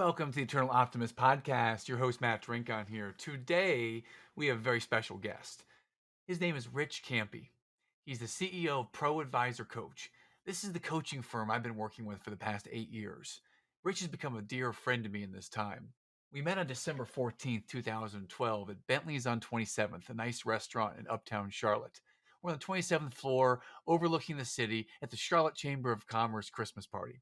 Welcome to the Eternal Optimist Podcast. Your host, Matt Drinkon here. Today, we have a very special guest. His name is Rich Campe. He's the CEO of ProAdvisorCoach. This is the coaching firm I've been working with for the past 8 years. Rich has become a dear friend to me in this time. We met on December 14th, 2012 at Bentley's on 27th, a nice restaurant in Uptown Charlotte. We're on the 27th floor, overlooking the city at the Charlotte Chamber of Commerce Christmas party.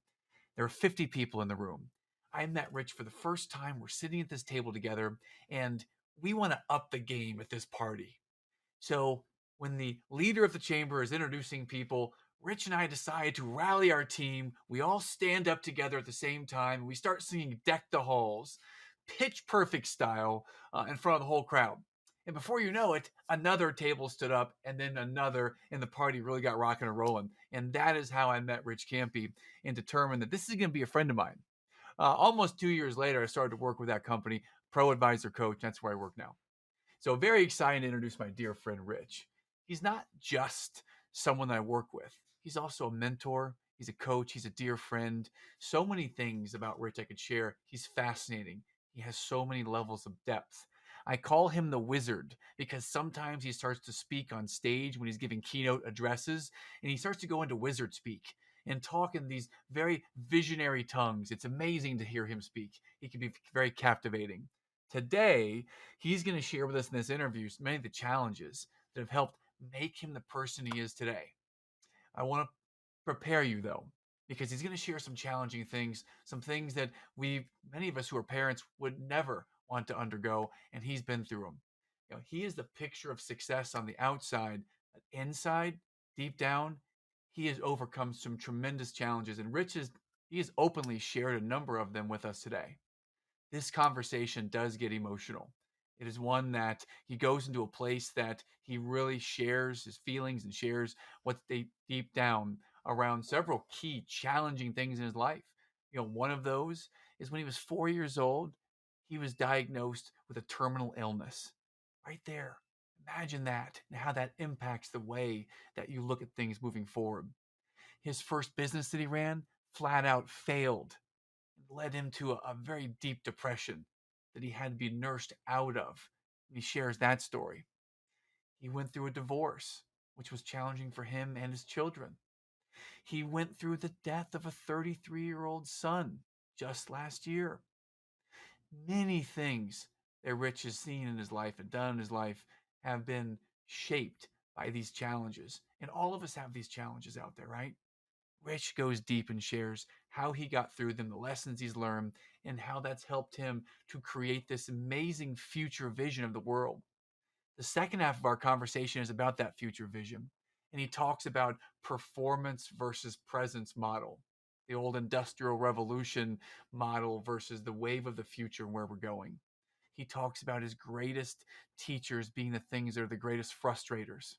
There are 50 people in the room. I met Rich for the first time. We're sitting at this table together, and we want to up the game at this party. So when the leader of the chamber is introducing people, Rich and I decide to rally our team. We all stand up together at the same time. We start singing Deck the Halls, pitch perfect style, in front of the whole crowd. And before you know it, another table stood up and then another, and the party really got rocking and rolling. And that is how I met Rich Campe and determined that this is going to be a friend of mine. Almost 2 years later, I started to work with that company, ProAdvisorCoach. That's where I work now. So very excited to introduce my dear friend, Rich. He's not just someone that I work with. He's also a mentor. He's a coach. He's a dear friend. So many things about Rich I could share. He's fascinating. He has so many levels of depth. I call him the wizard because sometimes he starts to speak on stage when he's giving keynote addresses, and he starts to go into wizard speak and talk in these very visionary tongues. It's amazing to hear him speak. He can be very captivating. Today, he's going to share with us in this interview many of the challenges that have helped make him the person he is today. I want to prepare you, though, because he's going to share some challenging things, some things that many of us who are parents would never want to undergo, and he's been through them. He is the picture of success on the outside, but inside, deep down, he has overcome some tremendous challenges, and he has openly shared a number of them with us today. This conversation does get emotional. It is one that he goes into a place that he really shares his feelings and shares what's deep down around several key challenging things in his life. One of those is when he was 4 years old, he was diagnosed with a terminal illness. Right there. Imagine that and how that impacts the way that you look at things moving forward. His first business that he ran flat out failed, led him to a very deep depression that he had to be nursed out of. And he shares that story. He went through a divorce, which was challenging for him and his children. He went through the death of a 33-year-old son just last year. Many things that Rich has seen in his life and done in his life have been shaped by these challenges. And all of us have these challenges out there, right? Rich goes deep and shares how he got through them, the lessons he's learned, and how that's helped him to create this amazing future vision of the world. The second half of our conversation is about that future vision. And he talks about performance versus presence model, the old industrial revolution model versus the wave of the future and where we're going. He talks about his greatest teachers being the things that are the greatest frustrators.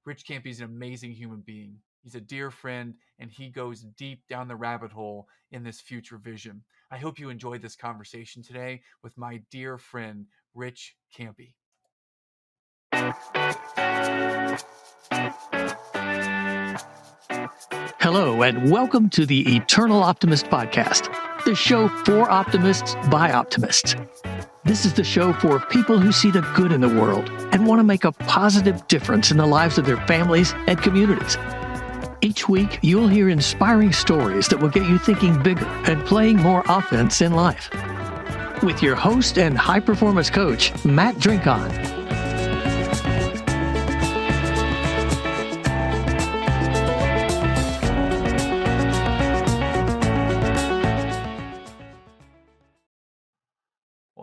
Rich Campe is an amazing human being. He's a dear friend, and he goes deep down the rabbit hole in this future vision. I hope you enjoyed this conversation today with my dear friend, Rich Campe. Hello, and welcome to the Eternal Optimist Podcast, the show for optimists by optimists. This is the show for people who see the good in the world and want to make a positive difference in the lives of their families and communities. Each week, you'll hear inspiring stories that will get you thinking bigger and playing more offense in life. With your host and high-performance coach, Matt Drinkon.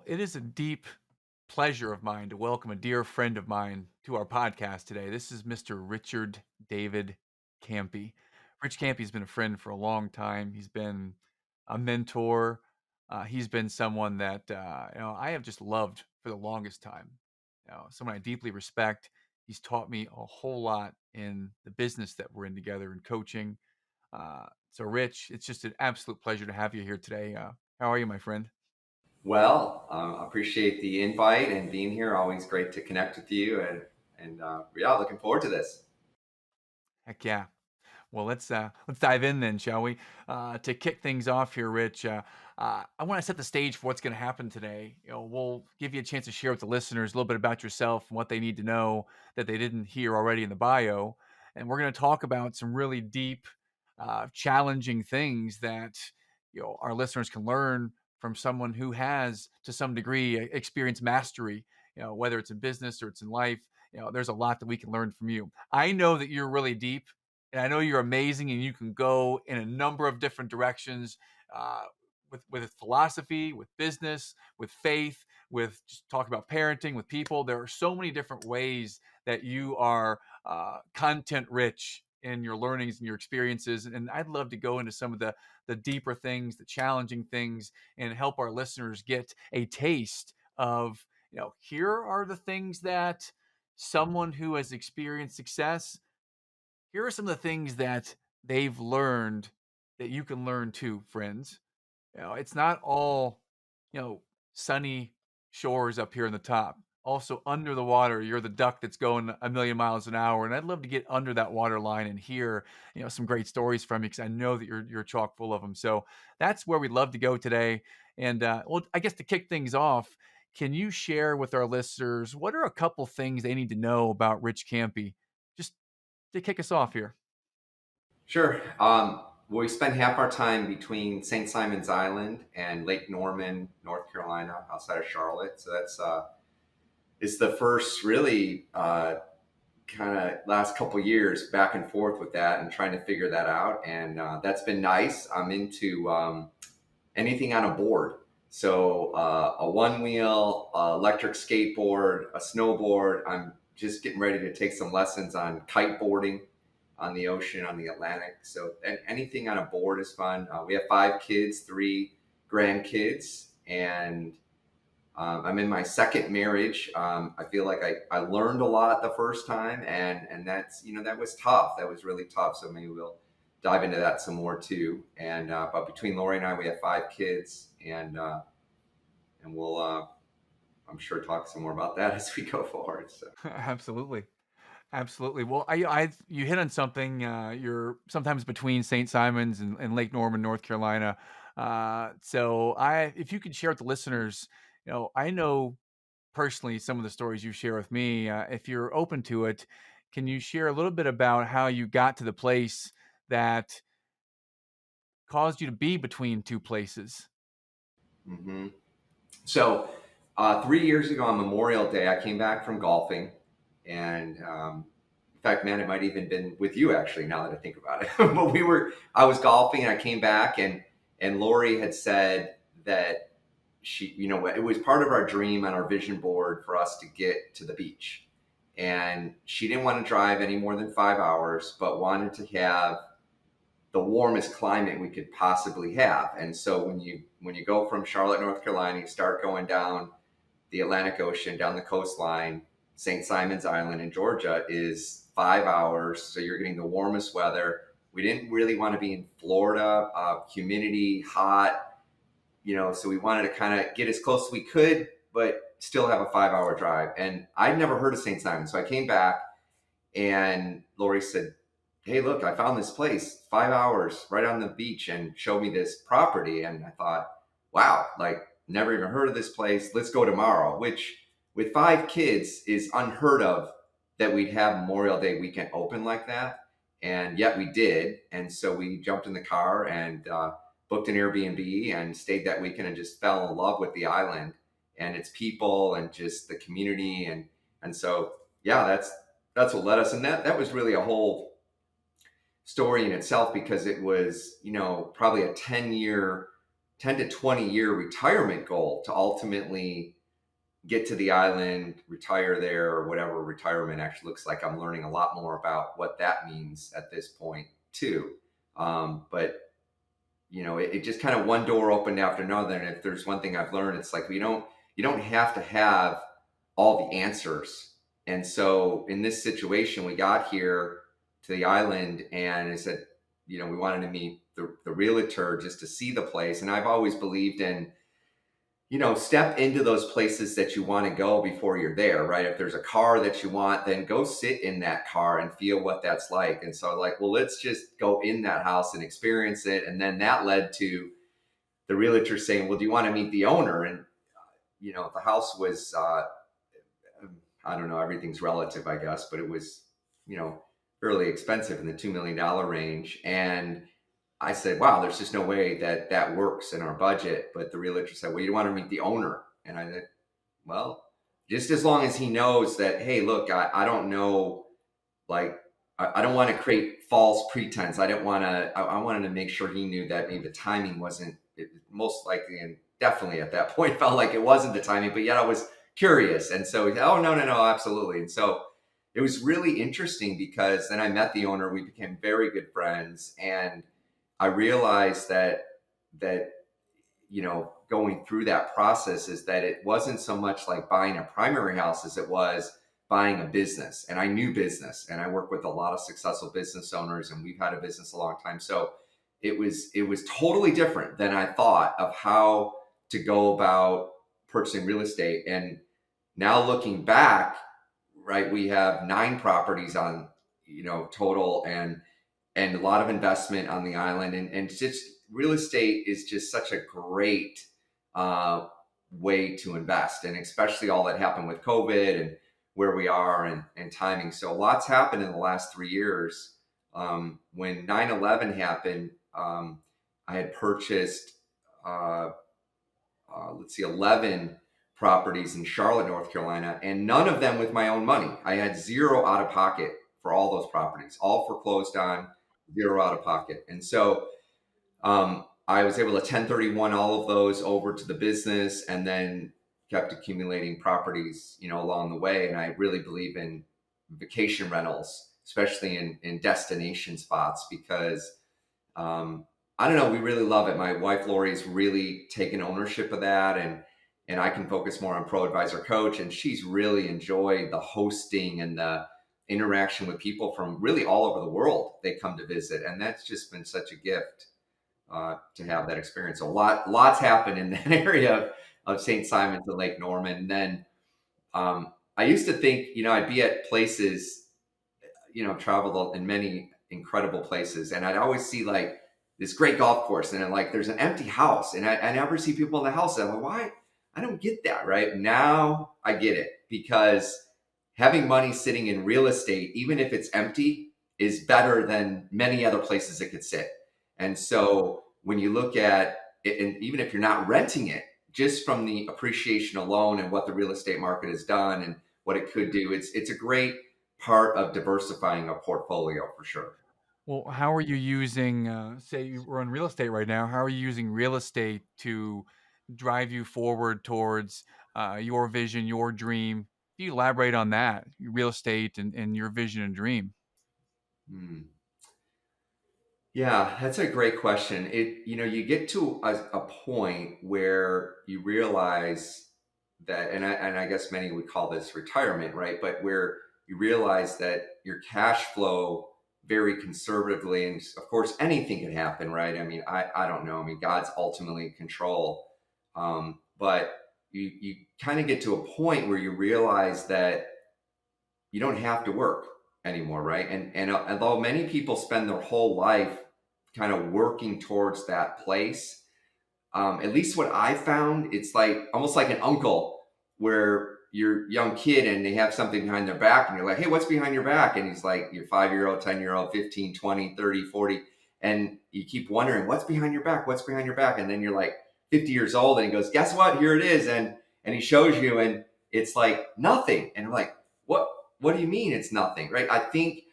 It is a deep pleasure of mine to welcome a dear friend of mine to our podcast today. This is Mr. Richard David Campe. Rich Campe has been a friend for a long time. He's been a mentor. He's been someone that I have just loved for the longest time. Someone I deeply respect. He's taught me a whole lot in the business that we're in together in coaching. So, Rich, it's just an absolute pleasure to have you here today. How are you, my friend? Well, appreciate the invite and being here. Always great to connect with you, and looking forward to this. Heck yeah. Well, let's dive in then, shall we? To kick things off here, Rich, I want to set the stage for what's going to happen today. We'll give you a chance to share with the listeners a little bit about yourself and what they need to know that they didn't hear already in the bio. And we're going to talk about some really deep, challenging things that our listeners can learn from someone who has, to some degree, experienced mastery. Whether it's in business or it's in life, there's a lot that we can learn from you. I know that you're really deep, and I know you're amazing, and you can go in a number of different directions. With philosophy, with business, with faith, with just talk about parenting, with people. There are so many different ways that you are content rich in your learnings and your experiences. And I'd love to go into some of the deeper things, the challenging things, and help our listeners get a taste of, here are the things that someone who has experienced success, here are some of the things that they've learned that you can learn too, friends. It's not all, sunny shores up here in the top. Also under the water, you're the duck that's going a million miles an hour. And I'd love to get under that water line and hear, some great stories from you, because I know that you're chock full of them. So that's where we'd love to go today. And well, I guess to kick things off, can you share with our listeners what are a couple things they need to know about Rich Campe, just to kick us off here? Sure. We spend half our time between St. Simon's Island and Lake Norman, North Carolina, outside of Charlotte. So that's it's the first really kind of last couple years back and forth with that and trying to figure that out. And that's been nice. I'm into anything on a board. So a one wheel, electric skateboard, a snowboard. I'm just getting ready to take some lessons on kiteboarding on the ocean, on the Atlantic. So anything on a board is fun. We have 5 kids, 3 grandkids, and I'm in my second marriage. I feel like I learned a lot the first time, and that's that was tough. That was really tough. So maybe we'll dive into that some more too. And but between Lori and I, we have 5 kids, and we'll I'm sure talk some more about that as we go forward. So. Absolutely. Absolutely. Well, you hit on something. You're sometimes between St. Simons and Lake Norman, North Carolina. If you could share with the listeners, I know personally some of the stories you share with me. If you're open to it, can you share a little bit about how you got to the place that caused you to be between two places? Mm-hmm. So 3 years ago on Memorial Day, I came back from golfing, and in fact, man, it might even been with you actually. Now that I think about it, but I was golfing, and I came back, and Lori had said that it was part of our dream on our vision board for us to get to the beach, and she didn't want to drive any more than 5 hours, but wanted to have the warmest climate we could possibly have. And so when you go from Charlotte, North Carolina, you start going down the Atlantic Ocean, down the coastline. St. Simon's Island in Georgia is 5 hours, so you're getting the warmest weather. We didn't really want to be in Florida, humidity, hot, so we wanted to kind of get as close as we could, but still have a 5-hour drive. And I'd never heard of St. Simon, so I came back, and Lori said, "Hey, look, I found this place, 5 hours right on the beach," and showed me this property. And I thought, wow, like, never even heard of this place. Let's go tomorrow, which with 5 kids is unheard of, that we'd have Memorial Day weekend open like that. And yet we did. And so we jumped in the car and booked an Airbnb and stayed that weekend and just fell in love with the island and its people and just the community. And so, yeah, that's what led us. And that was really a whole story in itself, because it was, probably a 10 to 20 year retirement goal to ultimately get to the island, retire there, or whatever retirement actually looks like. I'm learning a lot more about what that means at this point too. But it just kind of one door opened after another. And if there's one thing I've learned, it's like you don't have to have all the answers. And so in this situation, we got here to the island, and I said, we wanted to meet the realtor just to see the place. And I've always believed in, step into those places that you want to go before you're there, right? If there's a car that you want, then go sit in that car and feel what that's like. And so like, well, let's just go in that house and experience it. And then that led to the realtor saying, well, do you want to meet the owner? And, the house was, I don't know, everything's relative, I guess, but it was, fairly expensive in the $2 million range. And I said, wow, there's just no way that that works in our budget. But the realtor said, well, you want to meet the owner. And I said, well, just as long as he knows that, hey, look, I don't know, like, I don't want to create false pretense. I wanted to make sure he knew that maybe the timing wasn't most likely, and definitely at that point felt like it wasn't the timing, but yet I was curious. And so he said, oh, no, absolutely. And so it was really interesting because then I met the owner, we became very good friends. And I realized that going through that process is that it wasn't so much like buying a primary house as it was buying a business. And I knew business, and I work with a lot of successful business owners, and we've had a business a long time. So it was totally different than I thought of how to go about purchasing real estate. And now looking back, right, we have 9 properties on, total, and a lot of investment on the island. And just real estate is just such a great way to invest. And especially all that happened with COVID and where we are and timing. So lots happened in the last 3 years. When 9/11 happened, I had purchased, 11 properties in Charlotte, North Carolina, and none of them with my own money. I had zero out of pocket for all those properties, all foreclosed on, zero out of pocket. And so I was able to 1031 all of those over to the business, and then kept accumulating properties, along the way. And I really believe in vacation rentals, especially in destination spots, because I don't know, we really love it. My wife Lori's really taken ownership of that, and I can focus more on ProAdvisorCoach, and she's really enjoyed the hosting and the interaction with people from really all over the world. They come to visit, and that's just been such a gift to have that experience. So lots happened in that area of St. Simons and Lake Norman. And then I used to think, I'd be at places, traveled in many incredible places, and I'd always see like this great golf course, and like there's an empty house, and I never see people in the house. And I'm like, why? I don't get that. Right now, I get it, because having money sitting in real estate, even if it's empty, is better than many other places it could sit. And so when you look at it, and even if you're not renting it, just from the appreciation alone and what the real estate market has done and what it could do, it's a great part of diversifying a portfolio for sure. Well, how are you using, say you were in real estate right now, how are you using real estate to drive you forward towards your vision, your dream? Can you elaborate on that, your real estate and your vision and dream? Hmm. Yeah, that's a great question. You get to a point where you realize that, and I guess many would call this retirement, right? But where you realize that your cash flow very conservatively, and of course anything can happen, right? I mean, I don't know. I mean, God's ultimately in control, but you kind of get to a point where you realize that you don't have to work anymore, right? And although many people spend their whole life kind of working towards that place, at least what I found, it's like almost like an uncle, where you're a young kid and they have something behind their back, and you're like, hey, what's behind your back? And he's like, your 5-year-old, 10-year-old, 15, 20, 30, 40. And you keep wondering, what's behind your back? What's behind your back? And then you're like 50 years old, and he goes, guess what? Here it is. And he shows you, and it's like nothing. And you're like, what do you mean it's nothing? Right? I think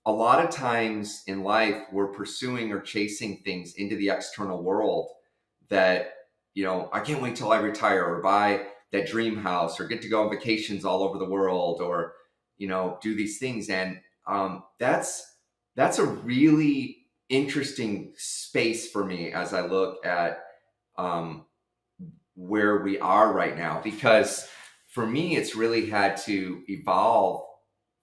a lot of times in life, we're pursuing or chasing things into the external world that, I can't wait till I retire, or buy that dream house, or get to go on vacations all over the world, or, do these things. And that's a really interesting space for me as I look at where we are right now, because for me, it's really had to evolve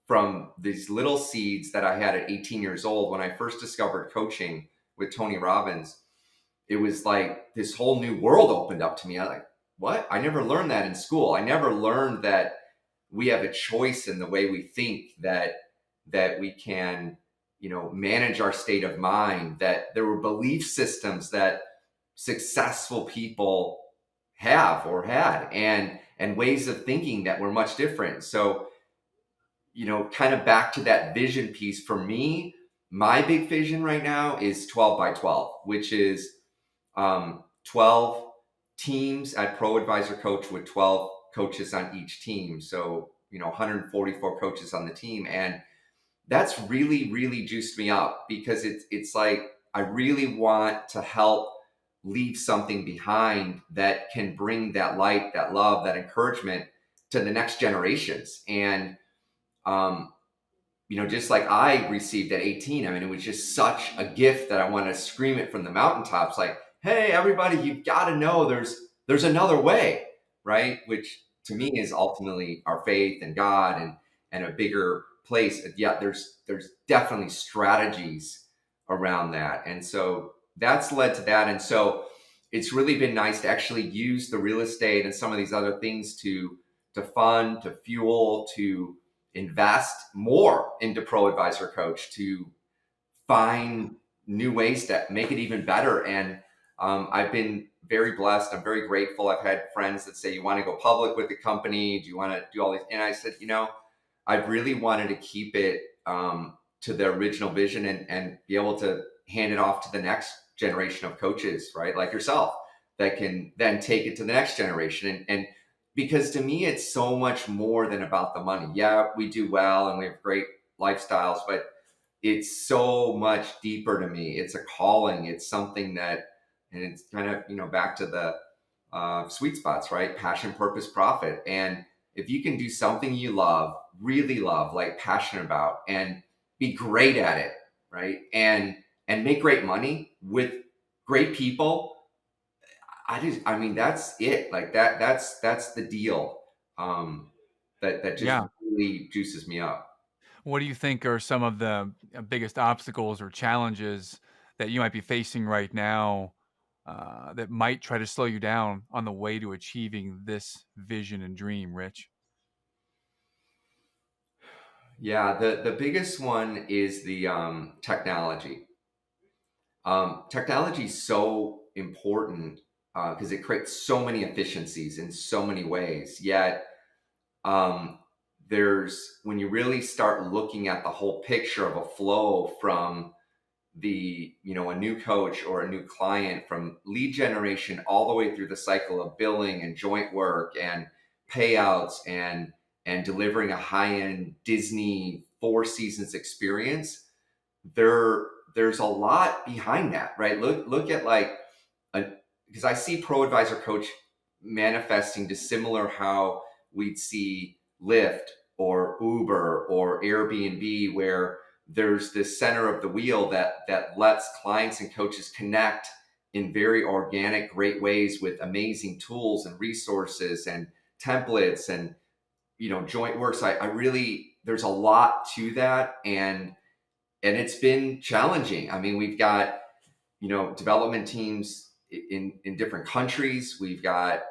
from these little seeds that I had at 18 years old when I first discovered coaching with Tony Robbins. It was like this whole new world opened up to me. I'm like, what? I never learned that in school. I never learned that we have a choice in the way we think, that we can, manage our state of mind, that there were belief systems that successful people have or had, and ways of thinking that were much different. So, kind of back to that vision piece for me, my big vision right now is 12 by 12, which is 12 teams at ProAdvisorCoach with 12 coaches on each team. So, 144 coaches on the team. And that's really, really juiced me up, because it's like, I really want to help leave something behind that can bring that light, that love, that encouragement to the next generations. And, um, just like I received at 18, I mean, it was just such a gift that I want to scream it from the mountaintops, like, hey, everybody, you've got to know there's another way, right? Which to me is ultimately our faith and God, and a bigger place. Yeah, there's definitely strategies around that. And so that's led to that. And so it's really been nice to actually use the real estate and some of these other things to fund, to fuel, to invest more into ProAdvisorCoach, to find new ways to make it even better. And I've been very blessed. I'm very grateful. I've had friends that say, you want to go public with the company? Do you want to do all these? And I said, I really wanted to keep it to the original vision, and be able to hand it off to the next generation of coaches, right? Like yourself, that can then take it to the next generation. And because to me, it's so much more than about the money. Yeah, we do well and we have great lifestyles, but it's so much deeper to me. It's a calling. It's something that, and it's kind of, back to the sweet spots, right? Passion, purpose, profit. And if you can do something you love, really love, like passionate about, and be great at it, right? And make great money with great people, that's it. Like that's the deal. That just really juices me up. What do you think are some of the biggest obstacles or challenges that you might be facing right now that might try to slow you down on the way to achieving this vision and dream, Rich? Yeah, the biggest one is the technology. Technology is so important because it creates so many efficiencies in so many ways. Yet, um, when you really start looking at the whole picture of a flow from a new coach or a new client, from lead generation all the way through the cycle of billing and joint work and payouts, and delivering a high-end Disney Four Seasons experience, there's a lot behind that, right? Look at because I see ProAdvisorCoach manifesting to similar how we'd see Lyft or Uber or Airbnb, where there's this center of the wheel that lets clients and coaches connect in very organic, great ways with amazing tools and resources and templates and joint works. I really, there's a lot to that, and it's been challenging. I mean, we've got development teams in different countries. We've got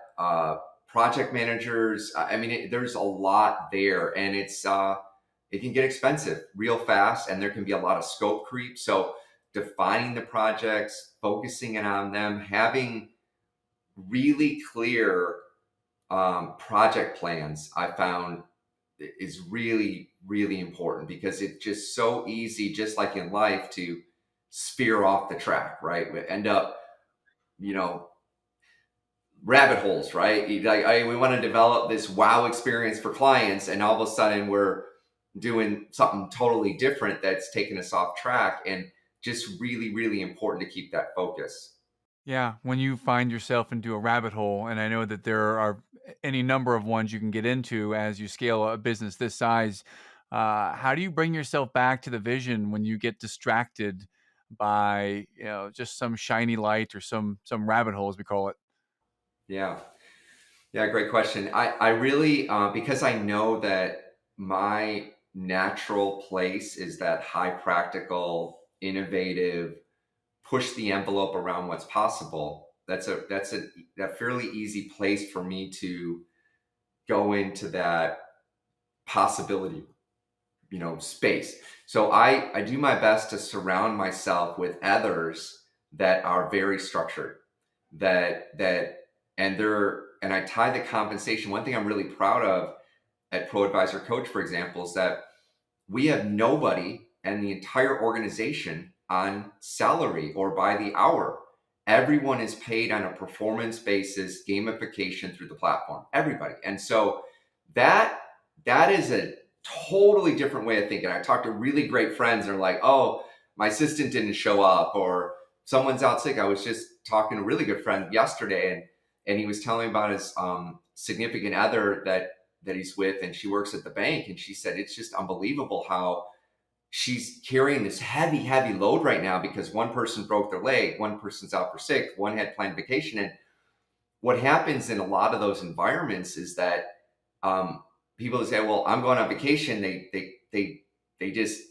project managers. I mean, there's a lot there, and it can get expensive real fast, and there can be a lot of scope creep. So defining the projects, focusing in on them, having really clear project plans, I found is really, really important, because it's just so easy, just like in life, to spear off the track, right? We end up, rabbit holes, right? We want to develop this wow experience for clients, and all of a sudden we're doing something totally different that's taking us off track. And just really, really important to keep that focus. Yeah, when you find yourself into a rabbit hole, and I know that there are any number of ones you can get into as you scale a business this size, how do you bring yourself back to the vision when you get distracted by just some shiny light or some rabbit hole, as we call it? Yeah. Yeah, great question. I really, because I know that my natural place is that high practical, innovative, push the envelope around what's possible. That's a fairly easy place for me to go into that possibility, space. So I do my best to surround myself with others that are very structured. and I tie the compensation. One thing I'm really proud of at ProAdvisorCoach, for example, is that we have nobody and the entire organization on salary or by the hour. Everyone is paid on a performance basis, gamification through the platform, everybody. And so that is a totally different way of thinking. I talked to really great friends and they're like, oh, my assistant didn't show up or someone's out sick. I was just talking to a really good friend yesterday and he was telling me about his significant other that he's with, and she works at the bank, and she said it's just unbelievable how she's carrying this heavy load right now because one person broke their leg, one person's out for sick, one had planned vacation. And what happens in a lot of those environments is that people say, well, I'm going on vacation, they just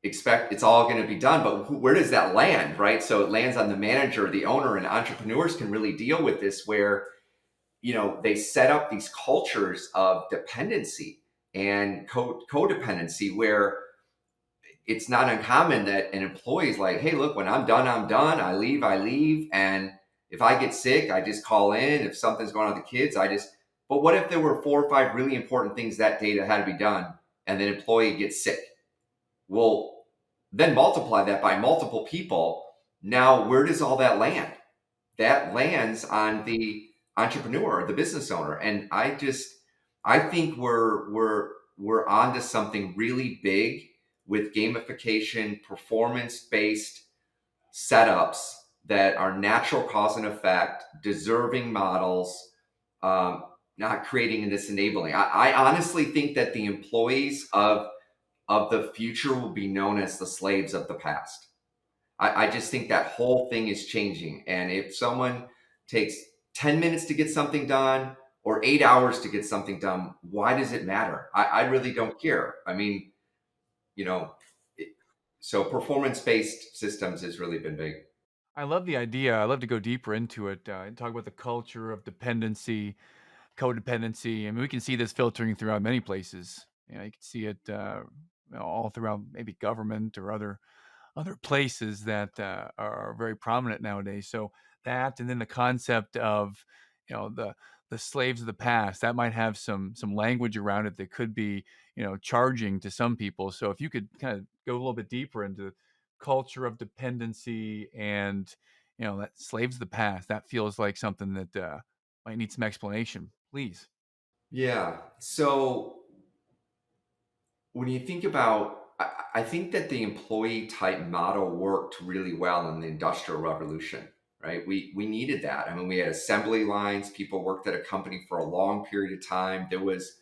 expect it's all going to be done, but where does that land, right? So it lands on the manager, the owner, and entrepreneurs can really deal with this where they set up these cultures of dependency and codependency where it's not uncommon that an employee is like, hey, look, when I'm done, I'm done. I leave. And if I get sick, I just call in. If something's going on with the kids, but what if there were 4 or 5 really important things that day that had to be done and the employee gets sick? Well, then multiply that by multiple people. Now, where does all that land? That lands on the entrepreneur, the business owner. And I think we're onto something really big with gamification, performance-based setups that are natural cause and effect, deserving models, not creating this enabling. I honestly think that the employees of the future will be known as the slaves of the past. I just think that whole thing is changing. And if someone takes 10 minutes to get something done or 8 hours to get something done, why does it matter? I really don't care. I mean, so performance-based systems has really been big. I love the idea. I love to go deeper into it and talk about the culture of dependency, codependency. I mean, we can see this filtering throughout many places. You can see it all throughout maybe government or other places that are very prominent nowadays. So that, and then the concept of the slaves of the past, that might have some language around it that could be charging to some people. So if you could kind of go a little bit deeper into culture of dependency and that slaves of the past, that feels like something that might need some explanation, please. Yeah. So when you think about, I think that the employee type model worked really well in the Industrial Revolution, right? We needed that. I mean, we had assembly lines. People worked at a company for a long period of time. There was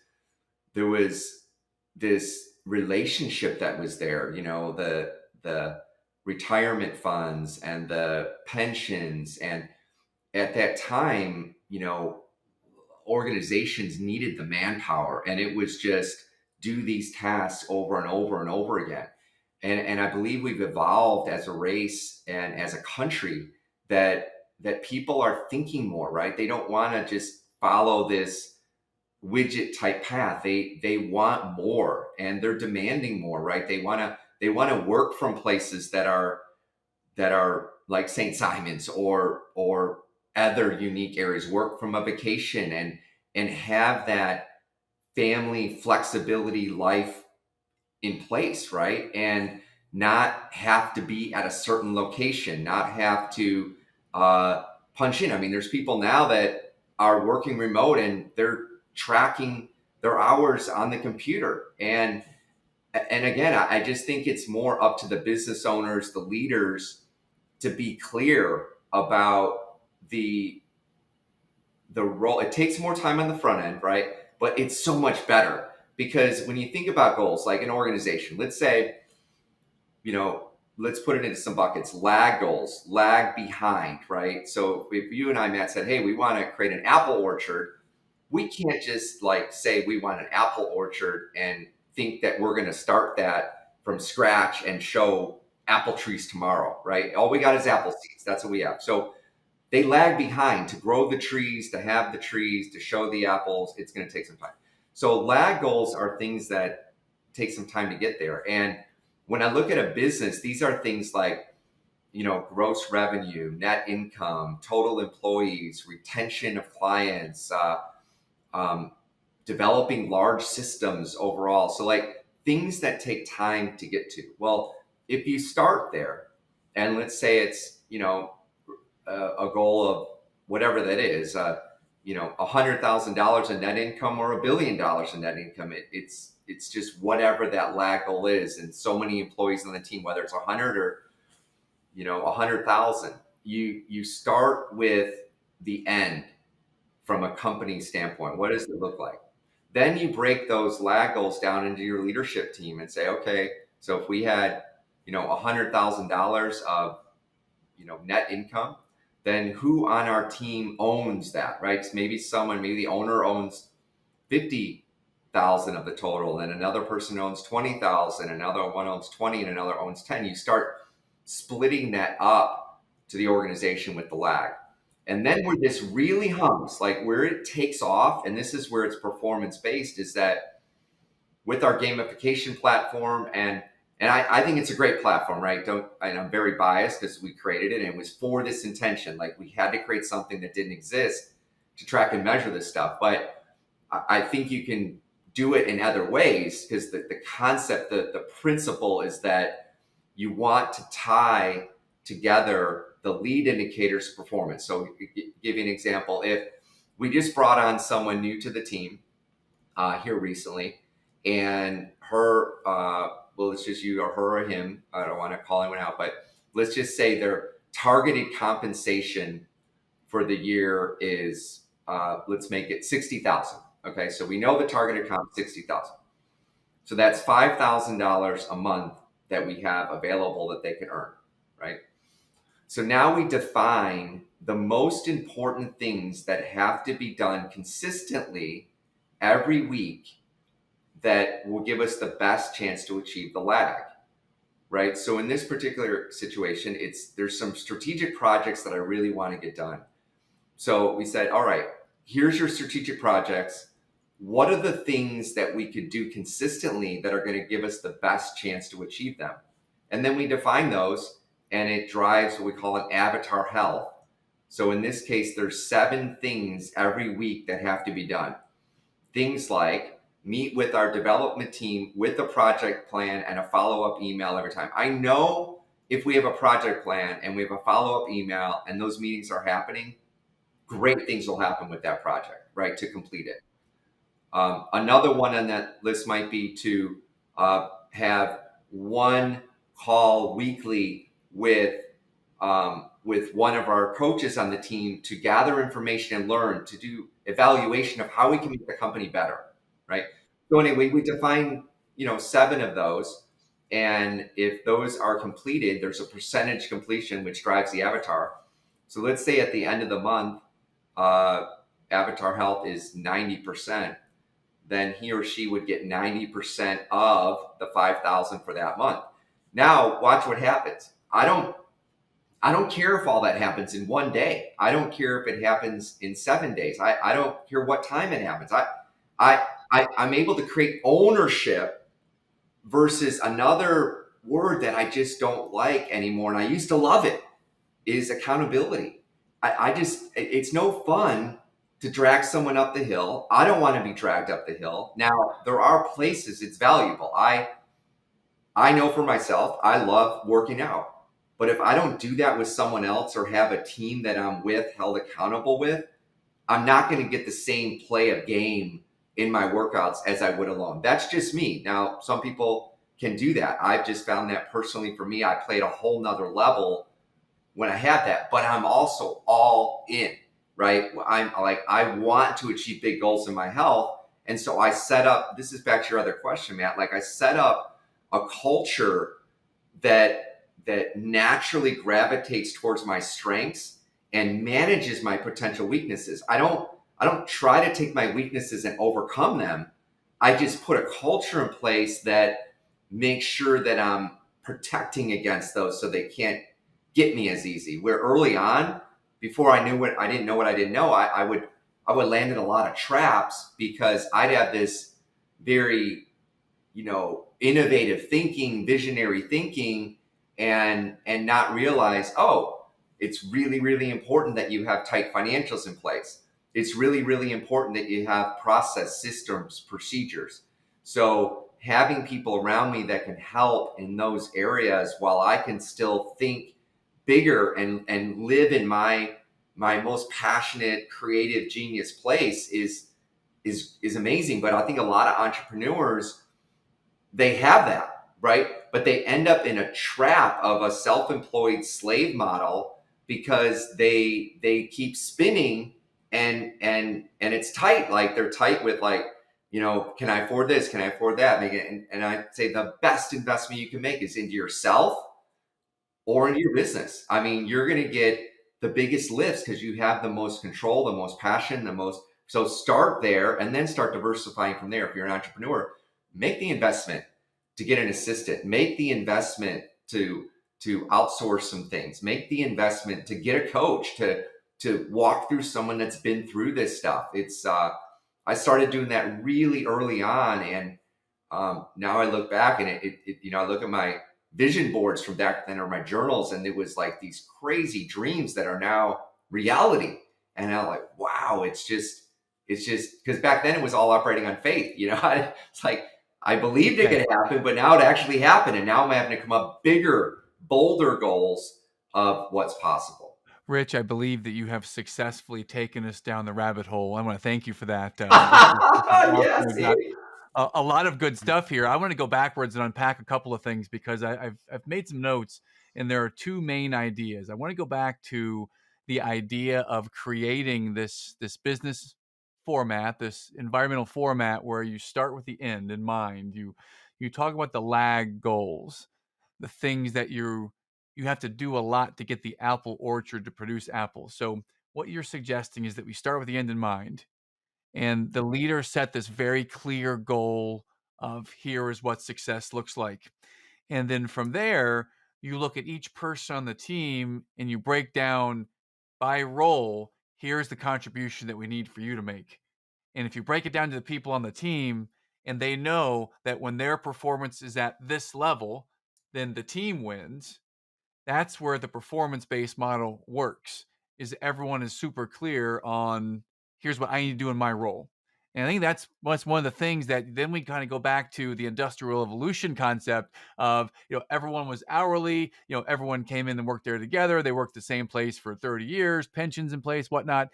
this relationship that was there. The retirement funds and the pensions, and at that time, organizations needed the manpower, and it was just do these tasks over and over and over again. And I believe we've evolved as a race and as a country that people are thinking more, right? They don't want to just follow this widget type path. They want more, and they're demanding more, right? They want to work from places that are like St. Simon's or other unique areas, work from a vacation and have that family flexibility life in place, right? And not have to be at a certain location, not have to punch in. I mean, there's people now that are working remote and they're tracking their hours on the computer. And again, I just think it's more up to the business owners, the leaders, to be clear about the role. It takes more time on the front end, right? But it's so much better because when you think about goals, like an organization, let's say, let's put it into some buckets. Lag goals, lag behind, right? So if you and I, Matt, said, hey, we want to create an apple orchard, we can't just say we want an apple orchard and think that we're going to start that from scratch and show apple trees tomorrow, right? All we got is apple seeds. That's what we have. So they lag behind to grow the trees, to have the trees, to show the apples. It's going to take some time. So lag goals are things that take some time to get there. And when I look at a business, these are things like gross revenue, net income, total employees, retention of clients, um, developing large systems overall. So like things that take time to get to. Well, if you start there, and let's say it's, a goal of whatever that is, $100,000 in net income or $1 billion in net income. It's just whatever that lag goal is. And so many employees on the team, whether it's 100 or 100,000, you start with the end from a company standpoint. What does it look like? Then you break those lag goals down into your leadership team and say, okay, so if we had, $100,000 of, net income, then who on our team owns that, right? So maybe the owner owns 50,000 of the total, and another person owns 20,000, another one owns 20, and another owns 10. You start splitting that up to the organization with the lag. And then where this really hums, like where it takes off, and this is where it's performance based, is that with our gamification platform, and I think it's a great platform, right? And I'm very biased because we created it and it was for this intention. Like we had to create something that didn't exist to track and measure this stuff. But I think you can do it in other ways, because the concept, the principle is that you want to tie together the lead indicators of performance. So give you an example. If we just brought on someone new to the team here recently, and her, well, let's just use her or him. I don't want to call anyone out, but let's just say their targeted compensation for the year is, let's make it 60,000. Okay, so we know the targeted comp is 60,000. So that's $5,000 a month that we have available that they can earn, right? So now we define the most important things that have to be done consistently every week that will give us the best chance to achieve the lag, right? So in this particular situation, there's some strategic projects that I really want to get done. So we said, all right, here's your strategic projects. What are the things that we could do consistently that are going to give us the best chance to achieve them? And then we define those, and it drives what we call an avatar health. So in this case, there's 7 things every week that have to be done. Things like meet with our development team with a project plan and a follow-up email every time. I know if we have a project plan and we have a follow-up email and those meetings are happening, great things will happen with that project, right, to complete it. Another one on that list might be to have one call weekly with one of our coaches on the team to gather information and learn, to do evaluation of how we can make the company better, right? So anyway, we define 7 of those, and if those are completed, there's a percentage completion which drives the avatar. So let's say at the end of the month, avatar health is 90%. Then he or she would get 90% of the 5,000 for that month. Now, watch what happens. I don't care if all that happens in one day. I don't care if it happens in 7 days. I don't care what time it happens. I'm able to create ownership versus another word that I just don't like anymore, and I used to love it, is accountability. It's no fun to drag someone up the hill. I don't want to be dragged up the hill. Now, there are places it's valuable. I know for myself, I love working out. But if I don't do that with someone else or have a team that I'm with, held accountable with, I'm not going to get the same play of game in my workouts as I would alone. That's just me. Now, some people can do that. I've just found that personally for me, I played a whole nother level when I had that, but I'm also all in, right? I'm like, I want to achieve big goals in my health. And so I set up, this is back to your other question, Matt, like I set up a culture that naturally gravitates towards my strengths and manages my potential weaknesses. I don't try to take my weaknesses and overcome them. I just put a culture in place that makes sure that I'm protecting against those so they can't get me as easy. Where early on, before I didn't know what I didn't know, I would land in a lot of traps because I'd have this very, innovative thinking, visionary thinking, and not realize, oh, it's really, really important that you have tight financials in place. It's really, really important that you have process, systems, procedures. So having people around me that can help in those areas while I can still think bigger and live in my most passionate, creative, genius place is amazing. But I think a lot of entrepreneurs, they have that, right? But they end up in a trap of a self-employed slave model because they keep spinning, and it's tight. Like they're tight with, like, can I afford this? Can I afford that? And I say the best investment you can make is into yourself or into your business. I mean, you're going to get the biggest lifts because you have the most control, the most passion, the most. So start there and then start diversifying from there. If you're an entrepreneur, make the investment to get an assistant, make the investment to outsource some things, make the investment to get a coach to walk through someone that's been through this stuff. It's I started doing that really early on, and now I look back and I look at my vision boards from back then or my journals, and it was like these crazy dreams that are now reality. And I'm like, wow, it's just because back then it was all operating on faith. It's like I believed it could happen, but now it actually happened, and now I'm having to come up bigger, bolder goals of what's possible. Rich, I believe that you have successfully taken us down the rabbit hole. I want to thank you for that. This is awesome. Yes. We've got a lot of good stuff here. I want to go backwards and unpack a couple of things because I've made some notes, and there are two main ideas. I want to go back to the idea of creating this business format, this environmental format where you start with the end in mind. You talk about the lag goals, the things that you have to do a lot to get the apple orchard to produce apples. So what you're suggesting is that we start with the end in mind, and the leader set this very clear goal of here is what success looks like. And then from there, you look at each person on the team and you break down by role, here's the contribution that we need for you to make. And if you break it down to the people on the team and they know that when their performance is at this level, then the team wins. That's where the performance-based model works, is everyone is super clear on here's what I need to do in my role. And I think that's one of the things that then we kind of go back to the industrial revolution concept of, everyone was hourly, everyone came in and worked there together. They worked the same place for 30 years, pensions in place, whatnot.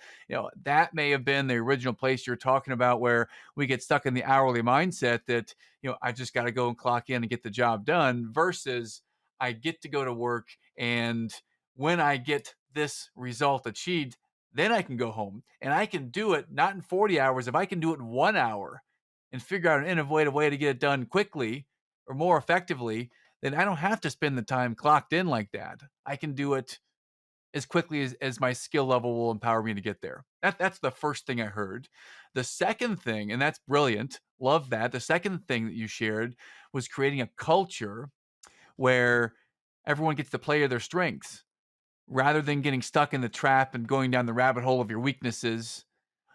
That may have been the original place you're talking about where we get stuck in the hourly mindset that, I just got to go and clock in and get the job done versus I get to go to work, and when I get this result achieved, then I can go home and I can do it not in 40 hours. If I can do it in 1 hour and figure out an innovative way to get it done quickly or more effectively, then I don't have to spend the time clocked in like that. I can do it as quickly as my skill level will empower me to get there. That's the first thing I heard. The second thing, and that's brilliant, love that. The second thing that you shared was creating a culture where everyone gets to play to their strengths rather than getting stuck in the trap and going down the rabbit hole of your weaknesses.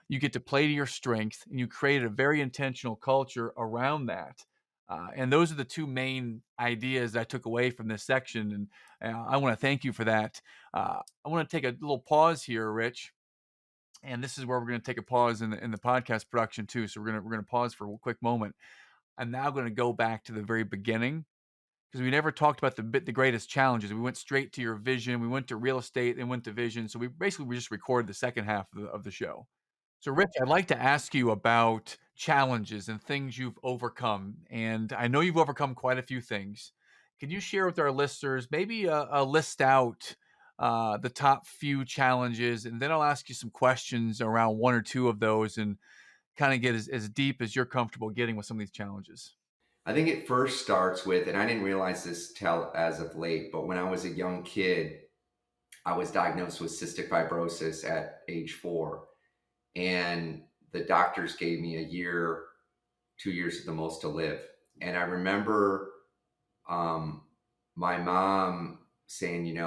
You get to play to your strengths, and you created a very intentional culture around that. And those are the two main ideas I took away from this section. And I want to thank you for that. I want to take a little pause here, Rich. And this is where we're going to take a pause in the podcast production too. So we're going to pause for a quick moment. I'm now going to go back to the very beginning, because we never talked about the greatest challenges. We went straight to your vision. We went to real estate and went to vision. So we just recorded the second half of the show. So Rich, I'd like to ask you about challenges and things you've overcome. And I know you've overcome quite a few things. Can you share with our listeners, maybe a list out the top few challenges, and then I'll ask you some questions around one or two of those and kind of get as deep as you're comfortable getting with some of these challenges. I think it first starts with, and I didn't realize this till as of late, but when I was a young kid, I was diagnosed with cystic fibrosis at age 4. And the doctors gave me a year, 2 years at the most to live. And I remember my mom saying,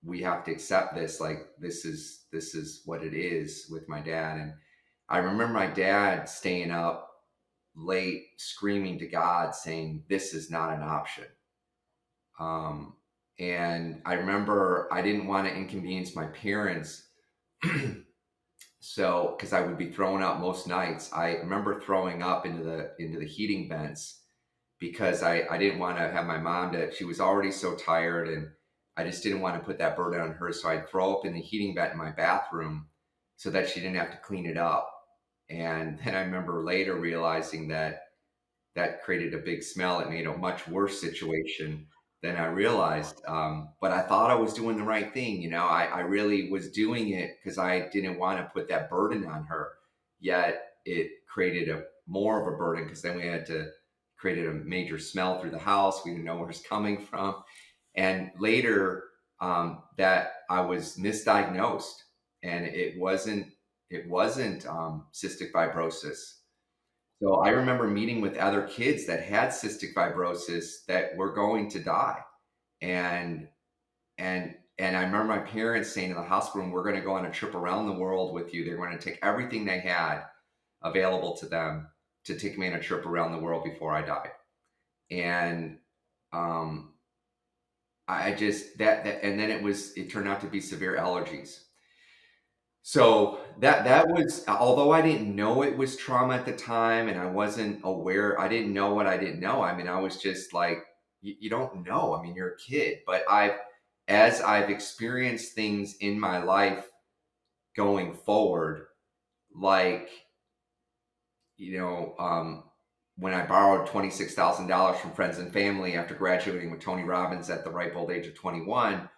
we have to accept this. Like, this is what it is with my dad. And I remember my dad staying up late, screaming to God, saying, this is not an option. And I remember I didn't want to inconvenience my parents. So, because I would be throwing up most nights, I remember throwing up into the heating vents because I didn't want to have my mom she was already so tired, and I just didn't want to put that burden on her. So I'd throw up in the heating vent in my bathroom so that she didn't have to clean it up. And then I remember later realizing that created a big smell. It made a much worse situation than I realized. But I thought I was doing the right thing. I really was doing it because I didn't want to put that burden on her. Yet it created more of a burden because then we had to create a major smell through the house. We didn't know where it's coming from. And later, that I was misdiagnosed, and it wasn't cystic fibrosis. So I remember meeting with other kids that had cystic fibrosis that were going to die. And and I remember my parents saying in the hospital, we're going to go on a trip around the world with you. They're going to take everything they had available to them to take me on a trip around the world before I died. And um, I just that and then it turned out to be severe allergies. So that was, although I didn't know it was trauma at the time, and I wasn't aware, I didn't know what I didn't know. I mean, I was just like, you don't know. I mean, you're a kid. But as I've experienced things in my life going forward, like, when I borrowed $26,000 from friends and family after graduating with Tony Robbins at the ripe old age of 21,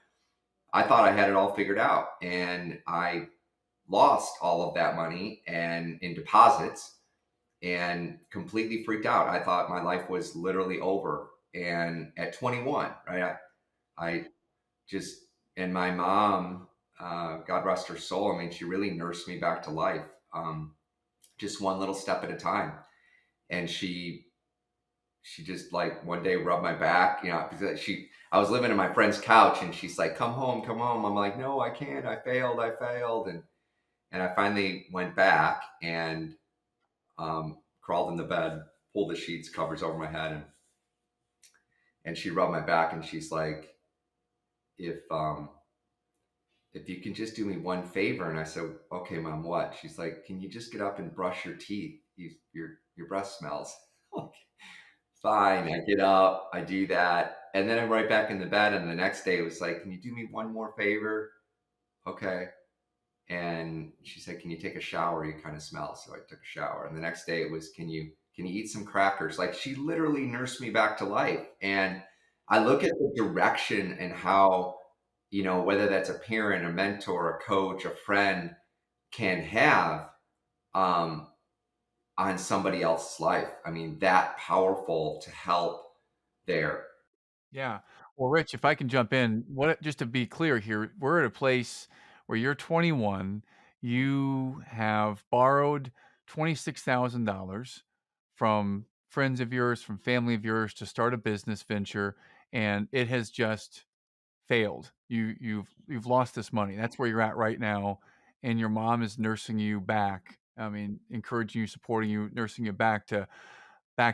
I thought I had it all figured out. And I lost all of that money and in deposits and completely freaked out. I thought my life was literally over. And at 21, right, I just, and my mom, God rest her soul, I mean, she really nursed me back to life, just one little step at a time. And she just, like, one day rubbed my back, because I was living in my friend's couch, and she's like, come home, come home. I'm like, no, I can't. I failed. And I finally went back and crawled in the bed, pulled the sheets, covers over my head, and she rubbed my back, and she's like, if you can just do me one favor. And I said, okay, Mom, what? She's like, can you just get up and brush your teeth? Your breath smells. Like, fine. I get up, I do that, and then I'm right back in the bed. And the next day it was like, can you do me one more favor? Okay. And she said, can you take a shower? You kind of smell. So I took a shower. And the next day it was, can you eat some crackers? Like, she literally nursed me back to life. And I look at the direction and how, whether that's a parent, a mentor, a coach, a friend can have um, on somebody else's life. I mean, that powerful to help there. Yeah. Well, Rich, if I can jump in, just to be clear here, we're at a place where you're 21, you have borrowed $26,000 from friends of yours, from family of yours to start a business venture, and it has just failed. You've lost this money. That's where you're at right now, and your mom is nursing you back. I mean, encouraging you, supporting you, nursing you back to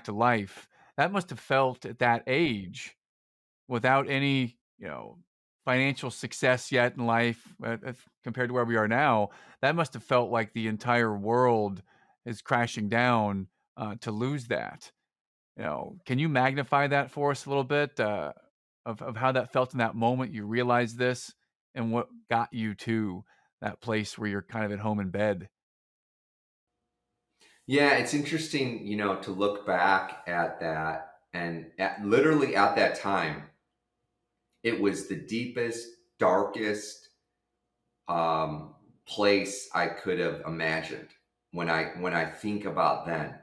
life. That must have felt at that age, without any, financial success yet in life, compared to where we are now. That must have felt like the entire world is crashing down, to lose that. Can you magnify that for us a little bit, of how that felt in that moment you realized this, and what got you to that place where you're kind of at home in bed? Yeah, it's interesting, to look back at that, and literally at that time, it was the deepest, darkest um, place I could have imagined when I think about then.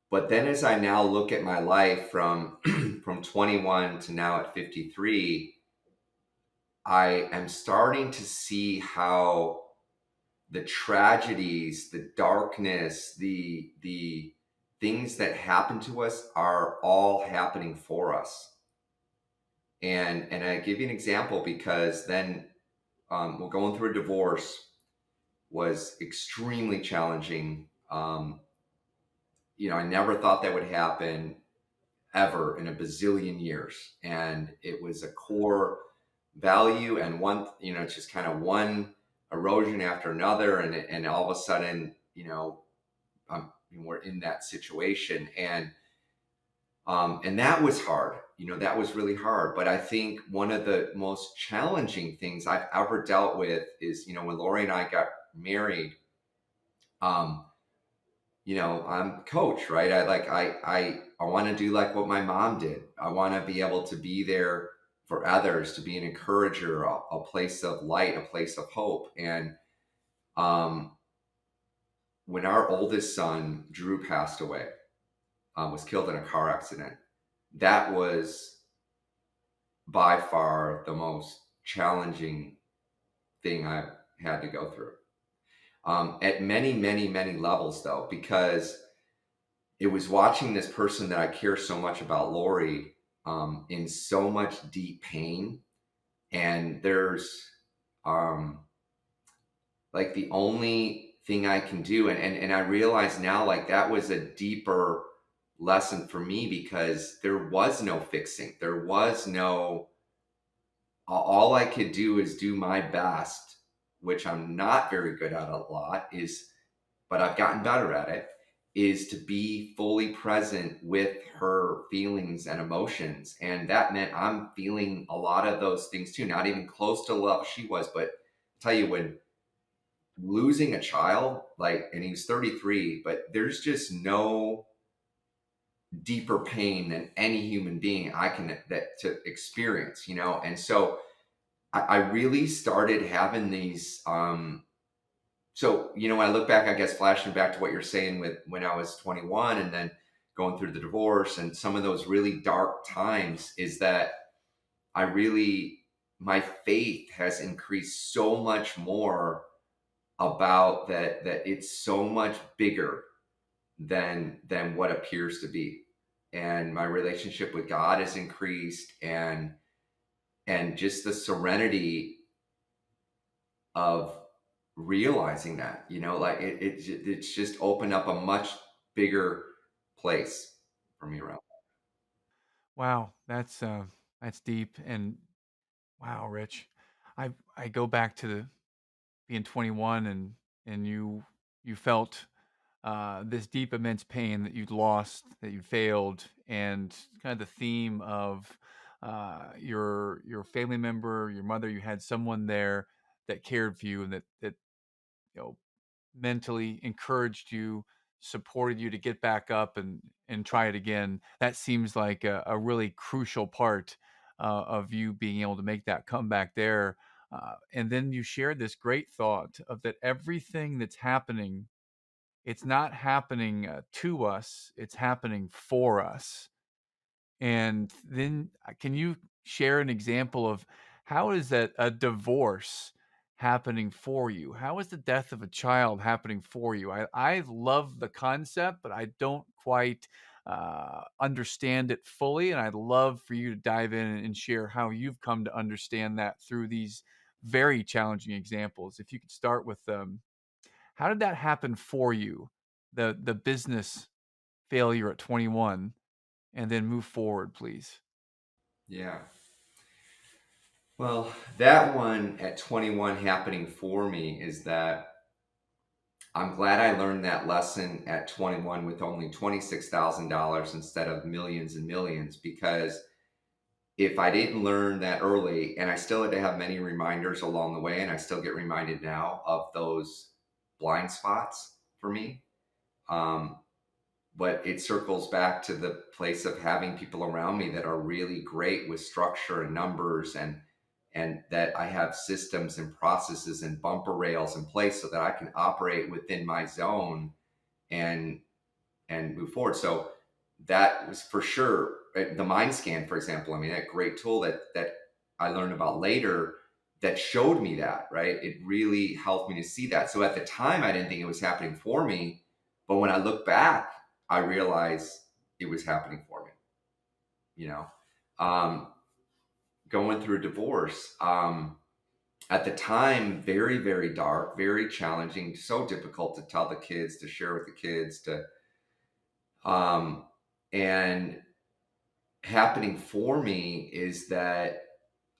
But then, as I now look at my life from from 21 to now at 53, I am starting to see how the tragedies, the darkness, the things that happen to us are all happening for us. And I give you an example, because then, we're going through a divorce, was extremely challenging. I never thought that would happen. ever in a bazillion years. And it was a core value, and one, it's just kind of one erosion after another. And all of a sudden, we're in that situation. And that was hard. That was really hard. But I think one of the most challenging things I've ever dealt with is, when Lori and I got married, I'm a coach, right? I want to do like what my mom did. I want to be able to be there for others, to be an encourager, a place of light, a place of hope. And when our oldest son, Drew, passed away, was killed in a car accident, that was by far the most challenging thing I've had to go through. At many, many, many levels, though, because it was watching this person that I care so much about, Lori, in so much deep pain. And there's like the only thing I can do. And I realize now, like, that was a deeper lesson for me, because there was no fixing. There was no, all I could do is do my best, which I'm not very good at a lot, but I've gotten better at it, is to be fully present with her feelings and emotions. And that meant I'm feeling a lot of those things too, not even close to the level she was. But I'll tell you, when losing a child, and he was 33, but there's just no deeper pain than any human being to experience, And so I really started having these, so, when I look back, I guess flashing back to what you're saying with when I was 21 and then going through the divorce and some of those really dark times, is that my faith has increased so much more about that it's so much bigger than what appears to be. And my relationship with God has increased, and just the serenity of realizing that, it's just opened up a much bigger place for me around. Wow, that's deep. And wow, Rich, I go back to being 21, and you felt this deep, immense pain that you'd lost, that you failed, and kind of the theme of your family member, your mother. You had someone there that cared for you, and that you know mentally encouraged you, supported you to get back up and try it again. That seems like a really crucial part of you being able to make that comeback there. And then you shared this great thought of that everything that's happening, it's not happening to us, it's happening for us. And then can you share an example of how is that a divorce happening for you? How is the death of a child happening for you? I love the concept, but I don't quite understand it fully. And I'd love for you to dive in and share how you've come to understand that through these very challenging examples. If you could start with how did that happen for you? The business failure at 21, and then move forward, please. Yeah. Well, that one at 21 happening for me is that I'm glad I learned that lesson at 21 with only $26,000 instead of millions and millions, because if I didn't learn that early, and I still had to have many reminders along the way, and I still get reminded now of those blind spots for me. But it circles back to the place of having people around me that are really great with structure and numbers, and that I have systems and processes and bumper rails in place so that I can operate within my zone and move forward. So that was for sure the mind scan, for example. I mean, that great tool that I learned about later that showed me that, right? It really helped me to see that. So at the time, I didn't think it was happening for me, but when I look back, I realized it was happening for me. You know, um, going through a divorce. At the time, very, very dark, very challenging, so difficult to tell the kids, to share with the kids, to, and happening for me is that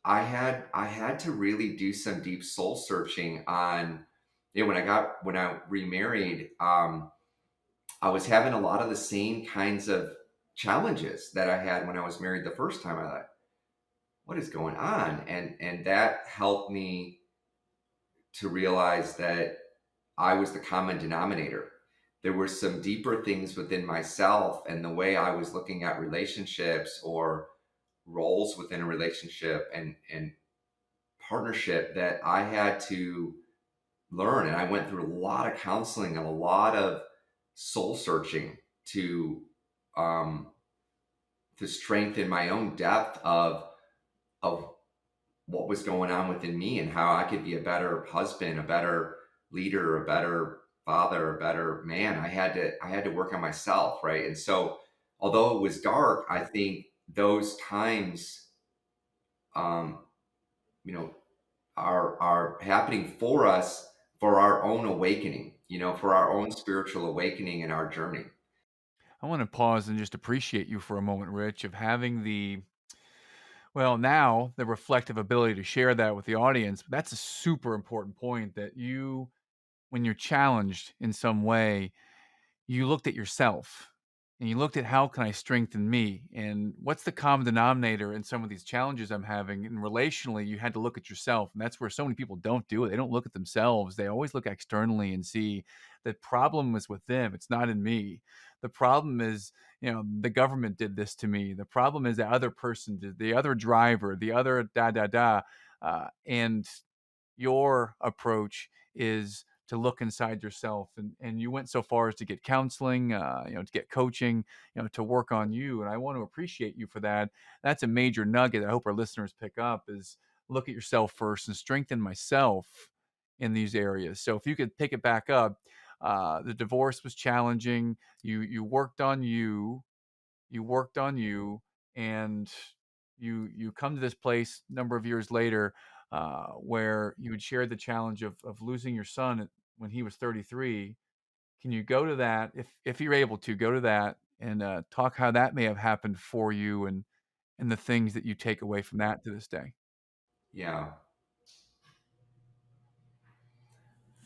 I had to really do some deep soul searching on, when I remarried. I was having a lot of the same kinds of challenges that I had when I was married the first time. I thought, what is going on? And that helped me to realize that I was the common denominator. There were some deeper things within myself and the way I was looking at relationships or roles within a relationship and partnership that I had to learn. And I went through a lot of counseling and a lot of soul searching to um, to strengthen my own depth of what was going on within me and how I could be a better husband, a better leader, a better father, a better man. I had to work on myself, right? And so, although it was dark, I think those times, um, you know, are happening for us for our own awakening, for our own spiritual awakening in our journey. I want to pause and just appreciate you for a moment, Rich, of having well, now the reflective ability to share that with the audience. That's a super important point that when you're challenged in some way, you looked at yourself and you looked at how can I strengthen me and what's the common denominator in some of these challenges I'm having. And relationally, you had to look at yourself. And that's where so many people don't do it. They don't look at themselves. They always look externally and see the problem is with them. It's not in me. The problem is, the government did this to me. The problem is the other person did, the other driver, the other da da da. And your approach is to look inside yourself, and you went so far as to get counseling, to get coaching, to work on you. And I want to appreciate you for that. That's a major nugget I hope our listeners pick up is look at yourself first and strengthen myself in these areas. So if you could pick it back up, the divorce was challenging. You worked on you, and you come to this place a number of years later, where you had shared the challenge of losing your son when he was 33. Can you go to that, if you're able to go to that, and talk how that may have happened for you, and the things that you take away from that to this day? Yeah.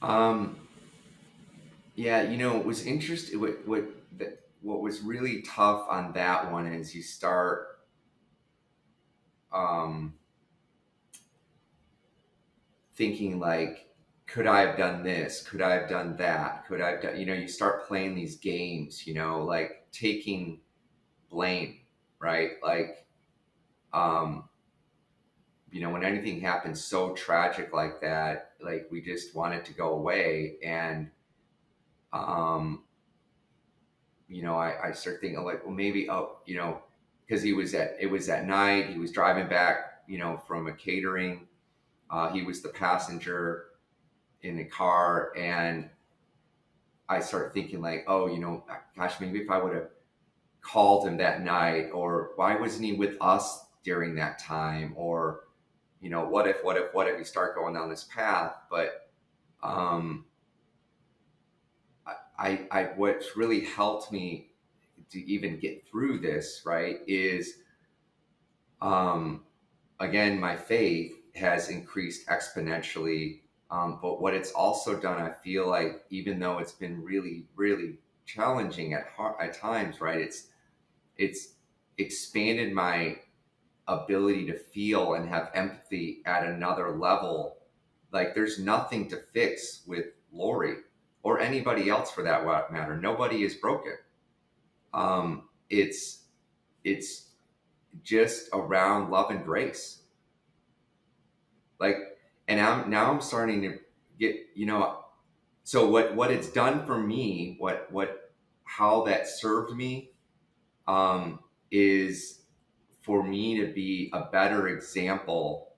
Um, yeah, it was interesting. What was really tough on that one is you start um, thinking like, could I have done this? Could I have done that? Could I have done, you start playing these games, like taking blame, right? Like, um, when anything happens so tragic like that, like we just want it to go away. And, um, I start thinking like, well, maybe, because it was at night, he was driving back, from a catering. He was the passenger in the car. And I started thinking like, oh, gosh, maybe if I would have called him that night, or why wasn't he with us during that time? Or, what if you start going down this path? But, um, what's really helped me to even get through this, right, is, um, again, my faith has increased exponentially. But what it's also done, I feel like, even though it's been really, really challenging at times, right, it's expanded my ability to feel and have empathy at another level. Like there's nothing to fix with Lori or anybody else for that matter. Nobody is broken. It's just around love and grace. Like, and I'm starting to get, so what it's done for me, how that served me, is for me to be a better example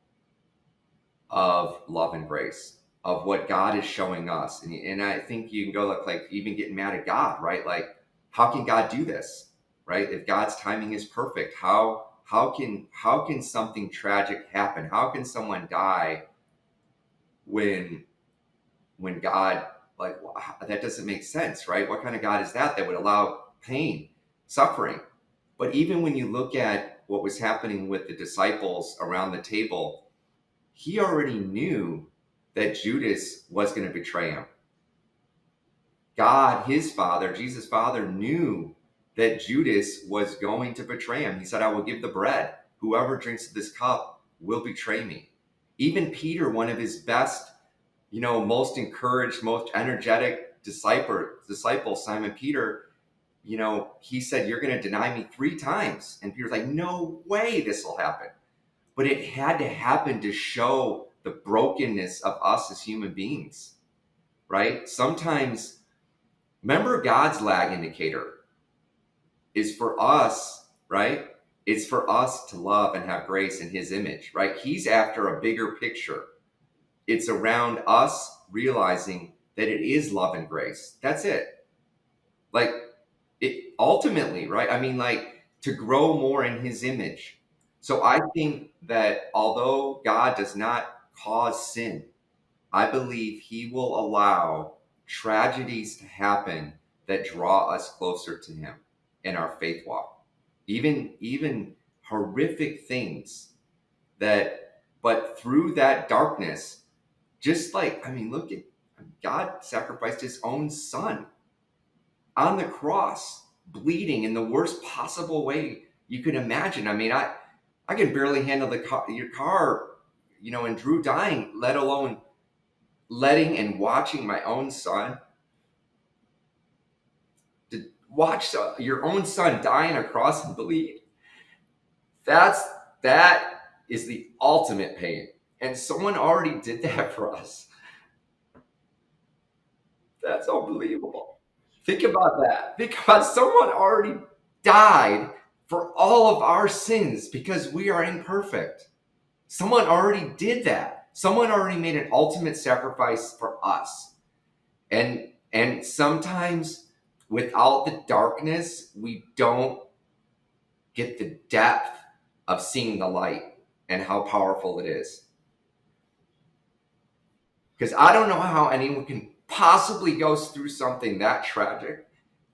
of love and grace, of what God is showing us. And I think you can go like even getting mad at God, right? Like, how can God do this, right? If God's timing is perfect, how can something tragic happen? How can someone die when God, like, that doesn't make sense, right? What kind of God is that would allow pain, suffering? But even when you look at what was happening with the disciples around the table, he already knew that Judas was going to betray him. God, his father, Jesus' father, knew that Judas was going to betray him. He said, I will give the bread. Whoever drinks this cup will betray me. Even Peter, one of his best, most encouraged, most energetic disciple, Simon Peter, he said, you're going to deny me 3 times. And Peter's like, no way this will happen. But it had to happen to show the brokenness of us as human beings, right? Sometimes, remember, God's lag indicator is for us, right? It's for us to love and have grace in his image, right? He's after a bigger picture. It's around us realizing that it is love and grace. That's it. Like, it ultimately, right? I mean, like, to grow more in his image. So I think that although God does not cause sin, I believe he will allow tragedies to happen that draw us closer to him in our faith walk. Even horrific things but through that darkness, just like, I mean, look at, God sacrificed his own son on the cross, bleeding in the worst possible way you could imagine. I mean, I can barely handle your car, and Drew dying, let alone letting and watching my own son, to watch your own son die on a cross and bleed. That is the ultimate pain. And someone already did that for us. That's unbelievable. Think about that. Think about, someone already died for all of our sins because we are imperfect. Someone already did that. Someone already made an ultimate sacrifice for us. And sometimes without the darkness, we don't get the depth of seeing the light and how powerful it is. Because I don't know how anyone can possibly go through something that tragic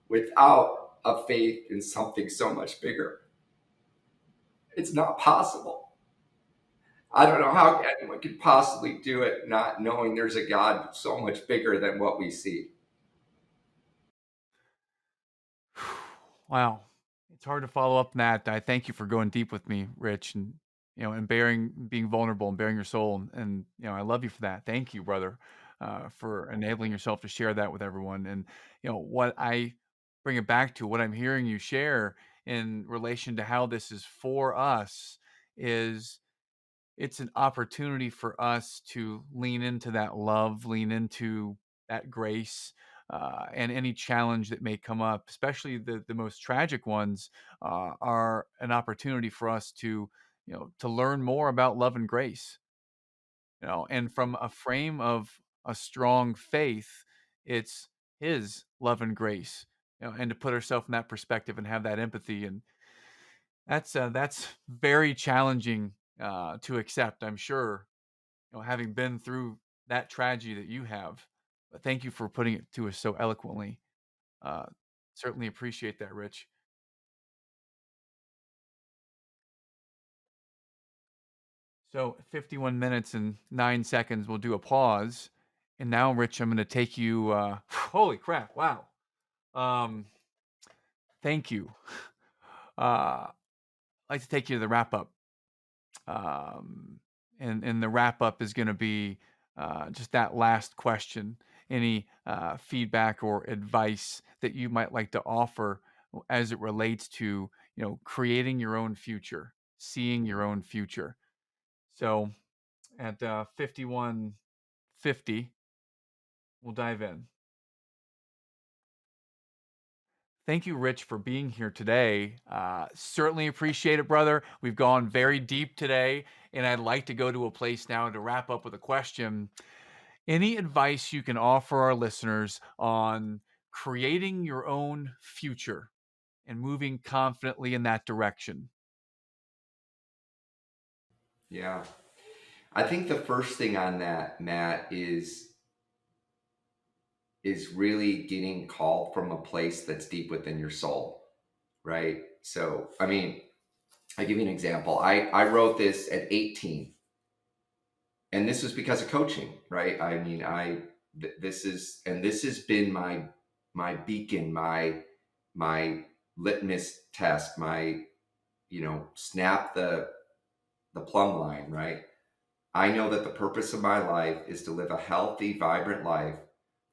without a faith in something so much bigger. It's not possible. I don't know how anyone could possibly do it not knowing there's a God so much bigger than what we see. Wow. It's hard to follow up on that. I thank you for going deep with me, Rich, and and being vulnerable and bearing your soul. And I love you for that. Thank you, brother, for enabling yourself to share that with everyone. And what I bring it back to, what I'm hearing you share in relation to how this is for us, is it's an opportunity for us to lean into that love, lean into that grace, and any challenge that may come up, especially the most tragic ones, are an opportunity for us to to learn more about love and grace. And from a frame of a strong faith, it's His love and grace. And to put ourselves in that perspective and have that empathy, and that's very challenging to accept, I'm sure, having been through that tragedy that you have. But thank you for putting it to us so eloquently. Uh, Certainly appreciate that, Rich. So 51 minutes and 9 seconds, we'll do a pause. And now, Rich, I'm going to take you, holy crap, wow. Um, Thank you. I'd like to take you to the wrap up. Um, and the wrap up is going to be just that last question. Any feedback or advice that you might like to offer as it relates to creating your own future, seeing your own future. So at 51:50, we'll dive in. Thank you, Rich, for being here today. Certainly appreciate it, brother. We've gone very deep today, and I'd like to go to a place now to wrap up with a question. Any advice you can offer our listeners on creating your own future and moving confidently in that direction? Yeah. I think the first thing on that, Matt, is really getting called from a place that's deep within your soul, right? So, I mean, I'll give you an example. I wrote this at 18, and this was because of coaching, right? I mean, this has been my beacon, my litmus test, my, snap the plumb line, right? I know that the purpose of my life is to live a healthy, vibrant life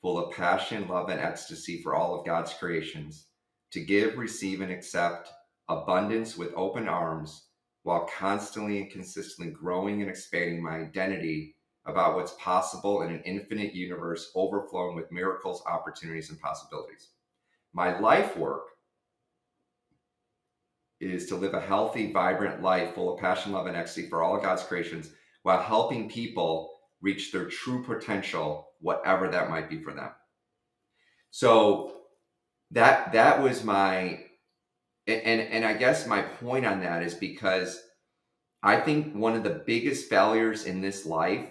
full of passion, love, and ecstasy for all of God's creations, to give, receive, and accept abundance with open arms while constantly and consistently growing and expanding my identity about what's possible in an infinite universe overflowing with miracles, opportunities, and possibilities. My life work is to live a healthy, vibrant life full of passion, love, and ecstasy for all of God's creations while helping people reach their true potential, whatever that might be for them. So that was my, and I guess my point on that is because I think one of the biggest failures in this life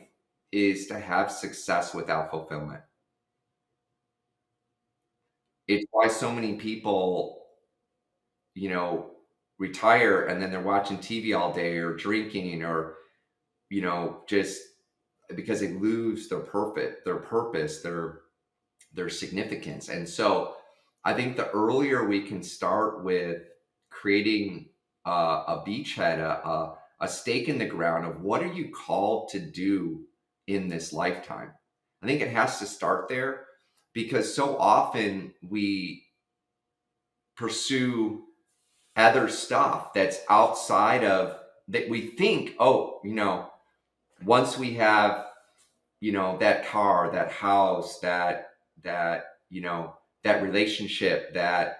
is to have success without fulfillment. It's why so many people, retire and then they're watching TV all day or drinking or, just because they lose their purpose, their significance. And so I think the earlier we can start with creating a beachhead, a stake in the ground of what are you called to do in this lifetime. I think it has to start there because so often we pursue other stuff that's outside of that we think, oh, once we have, that car, that house, that relationship, that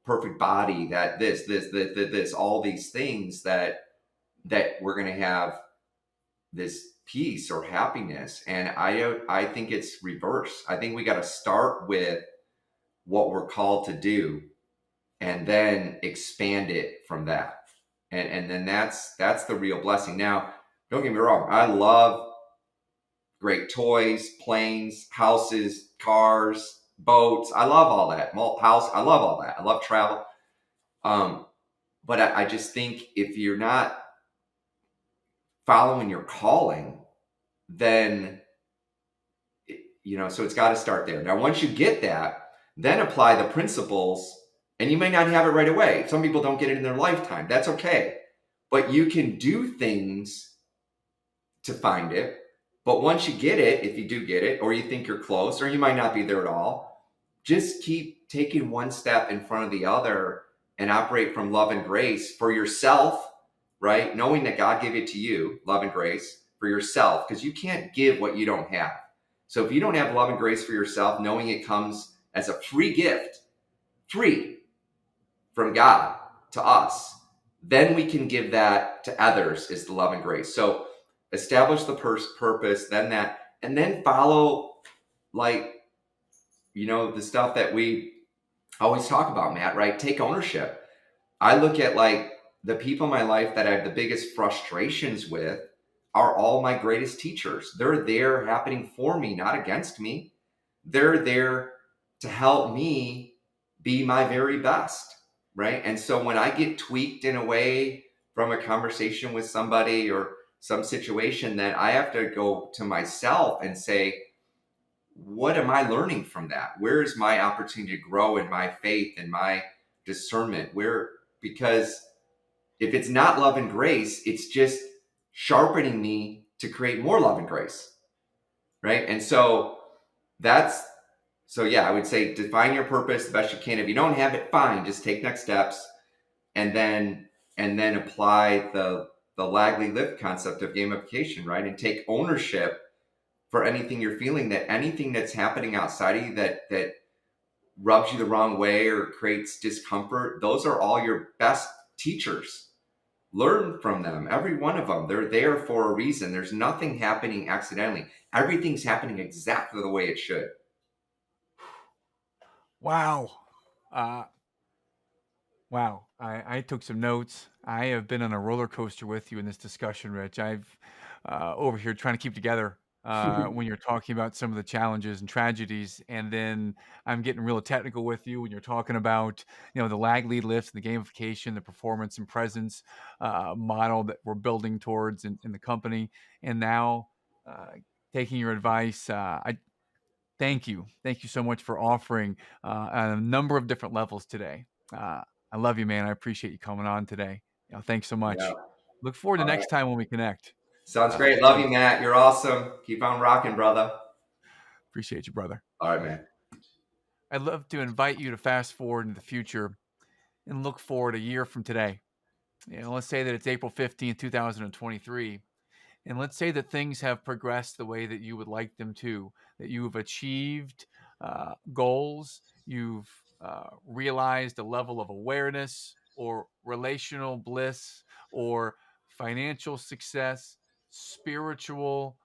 perfect body, that this, all these things that we're going to have this peace or happiness. And I think it's reverse. I think we got to start with what we're called to do and then expand it from that. And then that's the real blessing. Now, don't get me wrong. I love great toys, planes, houses, cars, boats. I love all that. House. I love all that. I love travel. But I just think if you're not following your calling, then, so it's got to start there. Now, once you get that, then apply the principles, and you may not have it right away. Some people don't get it in their lifetime. That's okay. But you can do things to find it. But once you get it, if you do get it, or you think you're close, or you might not be there at all, just keep taking one step in front of the other and operate from love and grace for yourself, right? Knowing that God gave it to you, love and grace for yourself, because you can't give what you don't have. So if you don't have love and grace for yourself, knowing it comes as a free gift, free from God to us, then we can give that to others is the love and grace. So establish the purpose, then that, and then follow, like, the stuff that we always talk about, Matt, right? Take ownership. I look at like the people in my life that I have the biggest frustrations with are all my greatest teachers. They're there happening for me, not against me. They're there to help me be my very best, right? And so when I get tweaked in a way from a conversation with somebody or some situation, that I have to go to myself and say, what am I learning from that? Where is my opportunity to grow in my faith and my discernment? Because if it's not love and grace, it's just sharpening me to create more love and grace, right? And so yeah, I would say define your purpose the best you can. If you don't have it, fine, just take next steps and then apply the Lagley lift concept of gamification, right? And take ownership for anything you're feeling, that anything that's happening outside of you that rubs you the wrong way or creates discomfort, those are all your best teachers. Learn from them, every one of them. They're there for a reason. There's nothing happening accidentally. Everything's happening exactly the way it should. Wow. Wow. I took some notes. I have been on a roller coaster with you in this discussion, Rich. I've over here trying to keep together when you're talking about some of the challenges and tragedies, and then I'm getting real technical with you when you're talking about, the lag lead lifts, the gamification, the performance and presence model that we're building towards in the company. And now taking your advice, I thank you. Thank you so much for offering a number of different levels today. I love you, man. I appreciate you coming on today. Thanks so Yeah. much. Look forward to All next right. time when we connect. Sounds great. Love you, Matt. You're awesome. Keep on rocking, brother. Appreciate you, brother. All right, man. I'd love to invite you to fast forward into the future and look forward a year from today. Let's say that it's April 15th, 2023. And let's say that things have progressed the way that you would like them to, that you've achieved goals, you've realized a level of awareness or relational bliss or financial success, spiritual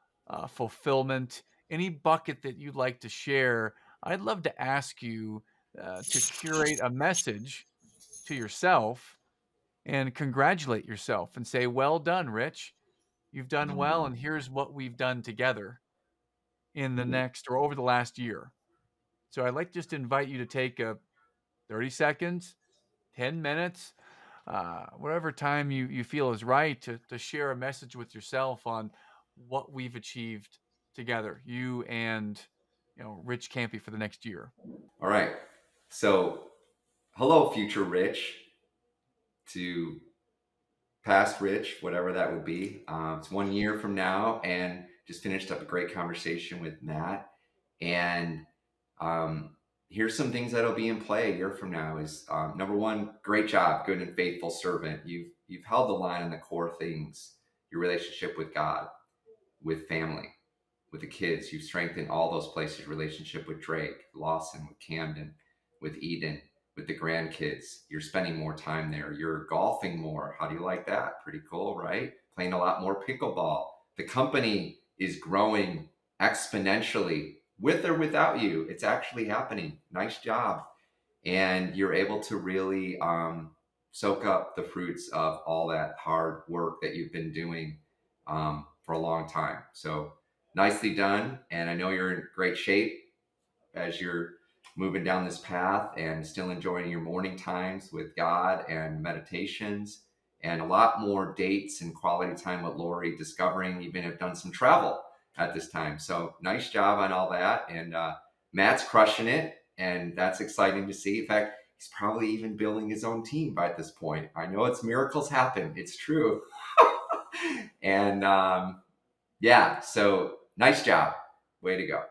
fulfillment, any bucket that you'd like to share. I'd love to ask you to curate a message to yourself and congratulate yourself and say, well done, Rich. You've done well, and here's what we've done together in the next or over the last year. So I'd like just to invite you to take 30 seconds, 10 minutes, whatever time you feel is right to share a message with yourself on what we've achieved together, you and Rich Campe for the next year. All right. So, hello, future Rich, to past Rich, whatever that would be. It's 1 year from now, and just finished up a great conversation with Matt. And here's some things that'll be in play a year from now. Is number one, great job, good and faithful servant. You've held the line on the core things: your relationship with God, with family, with the kids. You've strengthened all those places: relationship with Drake, Lawson, with Camden, with Eden, with the grandkids. You're spending more time there. You're golfing more. How do you like that? Pretty cool, right? Playing a lot more pickleball. The company is growing exponentially with or without you. It's actually happening. Nice job. And you're able to really soak up the fruits of all that hard work that you've been doing for a long time. So nicely done. And I know you're in great shape as you're moving down this path and still enjoying your morning times with God and meditations and a lot more dates and quality time with Lori, discovering, even have done some travel at this time. So nice job on all that. And Matt's crushing it. And that's exciting to see. In fact, he's probably even building his own team by this point. I know it's miracles happen. It's true. And yeah, so nice job. Way to go.